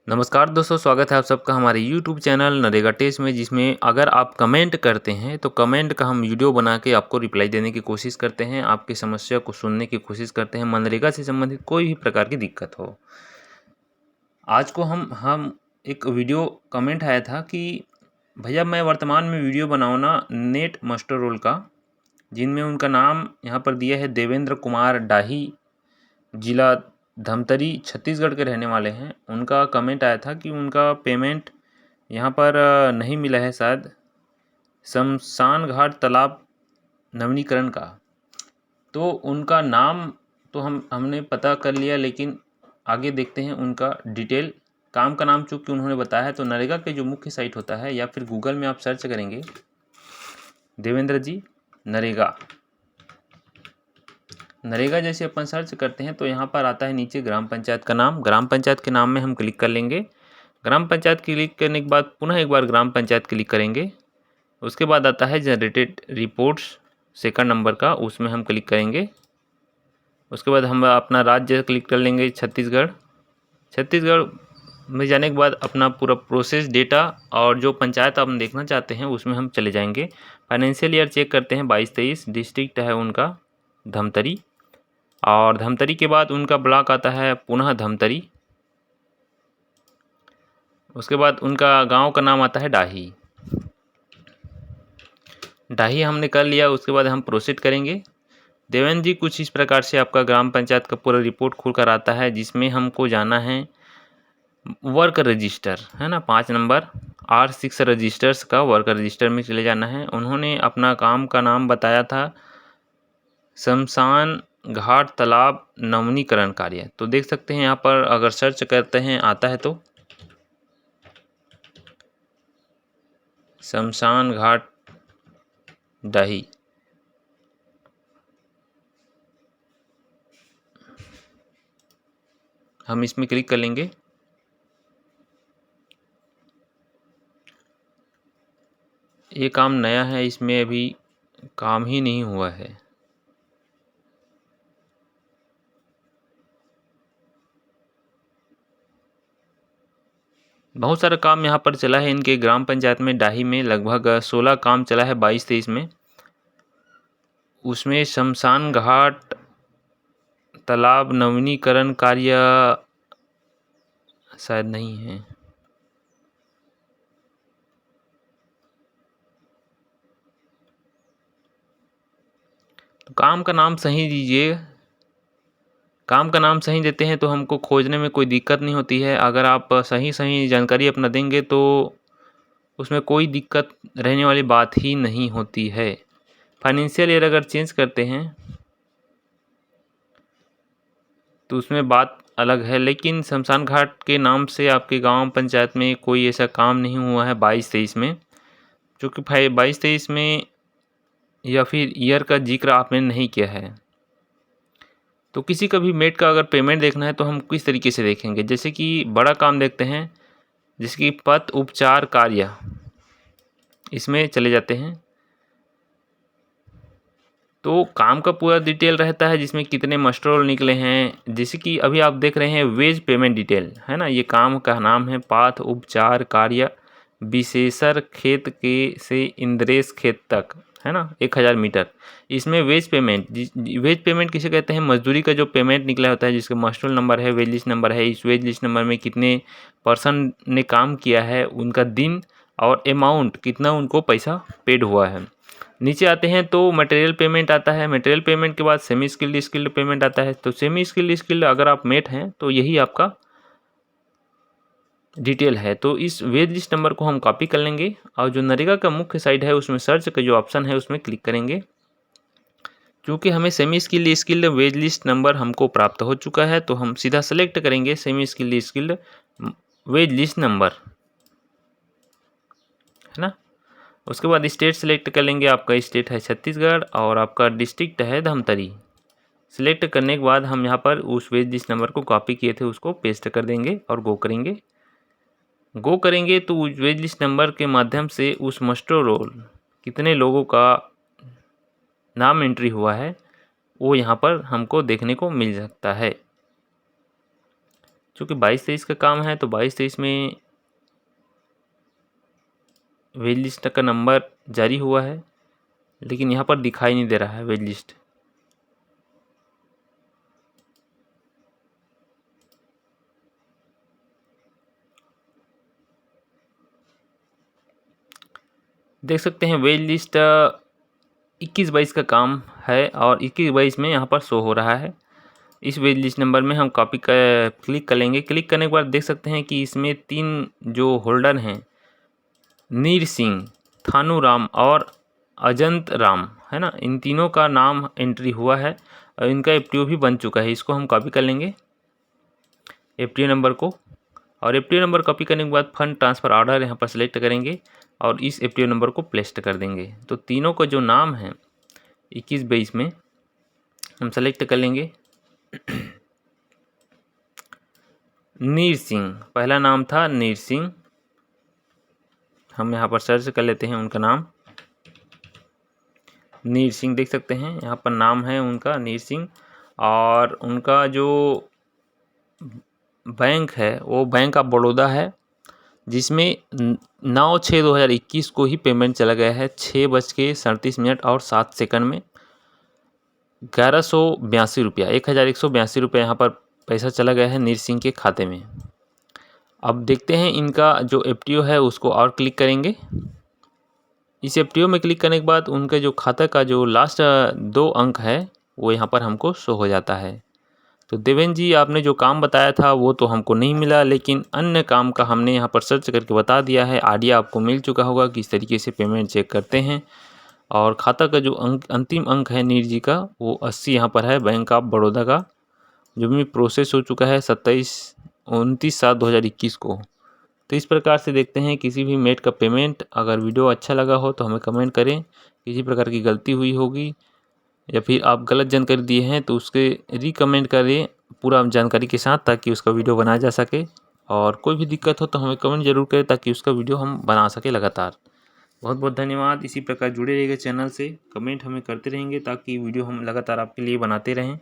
नमस्कार दोस्तों, स्वागत है आप सबका हमारे YouTube चैनल नरेगा टेस्ट में, जिसमें अगर आप कमेंट करते हैं तो कमेंट का हम वीडियो बना के आपको रिप्लाई देने की कोशिश करते हैं, आपकी समस्या को सुनने की कोशिश करते हैं, मनरेगा से संबंधित कोई भी प्रकार की दिक्कत हो। आज को हम एक वीडियो कमेंट आया था कि भैया मैं वर्तमान में वीडियो बनाऊँ ना नेट मास्टर रोल का, जिनमें उनका नाम यहाँ पर दिया है देवेंद्र कुमार डाही, जिला धमतरी छत्तीसगढ़ के रहने वाले हैं। उनका कमेंट आया था कि उनका पेमेंट यहाँ पर नहीं मिला है, शायद शमशान घाट तालाब नवीनीकरण का। तो उनका नाम तो हमने पता कर लिया, लेकिन आगे देखते हैं उनका डिटेल। काम का नाम चूँकि उन्होंने बताया है, तो नरेगा के जो मुख्य साइट होता है या फिर गूगल में आप सर्च करेंगे देवेंद्र जी नरेगा जैसे अपन सर्च करते हैं तो यहाँ पर आता है नीचे ग्राम पंचायत का नाम। ग्राम पंचायत के नाम में हम क्लिक कर लेंगे। ग्राम पंचायत क्लिक करने के बाद पुनः एक बार ग्राम पंचायत क्लिक करेंगे। उसके बाद आता है जनरेटेड रिपोर्ट्स सेकंड नंबर का, उसमें हम क्लिक करेंगे। उसके बाद हम अपना राज्य क्लिक कर लेंगे छत्तीसगढ़। छत्तीसगढ़ में जाने के बाद अपना पूरा प्रोसेस डेटा और जो पंचायत आप देखना चाहते हैं उसमें हम चले जाएंगे। फाइनेंशियल ईयर चेक करते हैं 22-23। डिस्ट्रिक्ट है उनका धमतरी, और धमतरी के बाद उनका ब्लॉक आता है पुनः धमतरी। उसके बाद उनका गांव का नाम आता है डाही। डाही हमने कर लिया। उसके बाद हम प्रोसीड करेंगे। देवेंद्र जी, कुछ इस प्रकार से आपका ग्राम पंचायत का पूरा रिपोर्ट खुल कर आता है, जिसमें हमको जाना है वर्क रजिस्टर, है ना, 5 नंबर R6 रजिस्टर्स का वर्क रजिस्टर में चले जाना है। उन्होंने अपना काम का नाम बताया था शमशान घाट तालाब नवीनीकरण कार्य। तो देख सकते हैं यहाँ पर अगर सर्च करते हैं आता है तो शमशान घाट डाही। हम इसमें क्लिक कर लेंगे। ये काम नया है, इसमें अभी काम ही नहीं हुआ है। बहुत सारा काम यहाँ पर चला है इनके ग्राम पंचायत में डाही में। लगभग 16 काम चला है 22-23 में। उसमें शमशान घाट तालाब नवीनीकरण कार्य शायद नहीं है। तो काम का नाम सही दीजिए। काम का नाम सही देते हैं तो हमको खोजने में कोई दिक्कत नहीं होती है। अगर आप सही जानकारी अपना देंगे तो उसमें कोई दिक्कत रहने वाली बात ही नहीं होती है। फाइनेंशियल ईयर अगर चेंज करते हैं तो उसमें बात अलग है, लेकिन शमशान घाट के नाम से आपके गांव पंचायत में कोई ऐसा काम नहीं हुआ है 22-23 में, क्योंकि 22-23 में या फिर ईयर का जिक्र आपने नहीं किया है। तो किसी का भी मेट का अगर पेमेंट देखना है तो हम किस तरीके से देखेंगे, जैसे कि बड़ा काम देखते हैं, जैसे कि पथ उपचार कार्य, इसमें चले जाते हैं। तो काम का पूरा डिटेल रहता है, जिसमें कितने मास्टर रोल निकले हैं। जैसे कि अभी आप देख रहे हैं वेज पेमेंट डिटेल, है ना। ये काम का नाम है पाथ उपचार कार्य विशेषर खेत के से इंद्रेश खेत तक, है ना, 1000 मीटर। इसमें वेज पेमेंट किसे कहते हैं? मजदूरी का जो पेमेंट निकला होता है, जिसका मास्टर रोल नंबर है, वेज लिस्ट नंबर है। इस वेज लिस्ट नंबर में कितने पर्सन ने काम किया है, उनका दिन और अमाउंट कितना उनको पैसा पेड हुआ है। नीचे आते हैं तो मटेरियल पेमेंट आता है। मटेरियल पेमेंट के बाद सेमी स्किल्ड पेमेंट आता है। तो सेमी स्किल्ड अगर आप मेट हैं तो यही आपका डिटेल है। तो इस वेज लिस्ट नंबर को हम कॉपी कर लेंगे और जो नरेगा का मुख्य साइट है उसमें सर्च का जो ऑप्शन है उसमें क्लिक करेंगे। क्योंकि हमें semi skilled wage list number हमको प्राप्त हो चुका है, तो हम सीधा सेलेक्ट करेंगे semi skilled wage list number, है ना। उसके बाद स्टेट सेलेक्ट कर लेंगे। आपका स्टेट है छत्तीसगढ़ और आपका डिस्ट्रिक्ट है धमतरी। सेलेक्ट करने के बाद हम यहाँ पर उस वेज लिस्ट नंबर को कॉपी किए थे उसको पेस्ट कर देंगे और गो करेंगे। तो उस वेज लिस्ट नंबर के माध्यम से उस मास्टर रोल कितने लोगों का नाम एंट्री हुआ है वो यहाँ पर हमको देखने को मिल सकता है। चूँकि 22-23 का काम है तो 22-23 में वेज लिस्ट का नंबर जारी हुआ है, लेकिन यहाँ पर दिखाई नहीं दे रहा है वेज लिस्ट। देख सकते हैं वेज लिस्ट 21-22 का काम है और 21-22 में यहाँ पर शो हो रहा है। इस वेज लिस्ट नंबर में हम कॉपी कर क्लिक करेंगे। क्लिक करने के बाद देख सकते हैं कि इसमें 3 जो होल्डर हैं, नीर सिंह, थानू राम और अजंत राम, है ना, इन तीनों का नाम एंट्री हुआ है और इनका एफटीओ भी बन चुका है। इसको हम कॉपी कर लेंगे एफटीओ नंबर को, और एफटीओ नंबर कॉपी करने के बाद फंड ट्रांसफ़र ऑर्डर यहाँ पर सेलेक्ट करेंगे और इस एफटीओ नंबर को पेस्ट कर देंगे। तो तीनों का जो नाम है 21-22 में हम सेलेक्ट कर लेंगे। नीर सिंह, पहला नाम था नीर सिंह, हम यहाँ पर सर्च कर लेते हैं उनका नाम नीर सिंह। देख सकते हैं यहाँ पर नाम है उनका नीर सिंह, और उनका जो बैंक है वो बैंक ऑफ बड़ौदा है, जिसमें 9/6/2021 को ही पेमेंट चला गया है 6:37 और 7 सेकंड में 1182 रुपया 1182 रुपये यहाँ पर पैसा चला गया है नीर सिंह के खाते में। अब देखते हैं इनका जो एफटीओ है उसको और क्लिक करेंगे। इस एफटीओ में क्लिक करने के बाद उनके जो खाता का जो लास्ट 2 अंक है वो यहाँ पर हमको शो हो जाता है। तो देवेंद्र जी, आपने जो काम बताया था वो तो हमको नहीं मिला, लेकिन अन्य काम का हमने यहाँ पर सर्च करके बता दिया है। आइडिया आपको मिल चुका होगा किस तरीके से पेमेंट चेक करते हैं। और खाता का जो अंतिम अंक है नीर जी का वो 80 यहाँ पर है, बैंक ऑफ बड़ौदा का, जो भी प्रोसेस हो चुका है 29/7/2021 को। तो इस प्रकार से देखते हैं किसी भी मेट का पेमेंट। अगर वीडियो अच्छा लगा हो तो हमें कमेंट करें, किसी प्रकार की गलती हुई होगी या फिर आप गलत जानकारी दिए हैं तो उसके रिकमेंड करें पूरा जानकारी के साथ, ताकि उसका वीडियो बनाया जा सके। और कोई भी दिक्कत हो तो हमें कमेंट जरूर करें ताकि उसका वीडियो हम बना सके लगातार। बहुत बहुत धन्यवाद। इसी प्रकार जुड़े रहिएगा चैनल से, कमेंट हमें करते रहेंगे ताकि वीडियो हम लगातार आपके लिए बनाते रहें।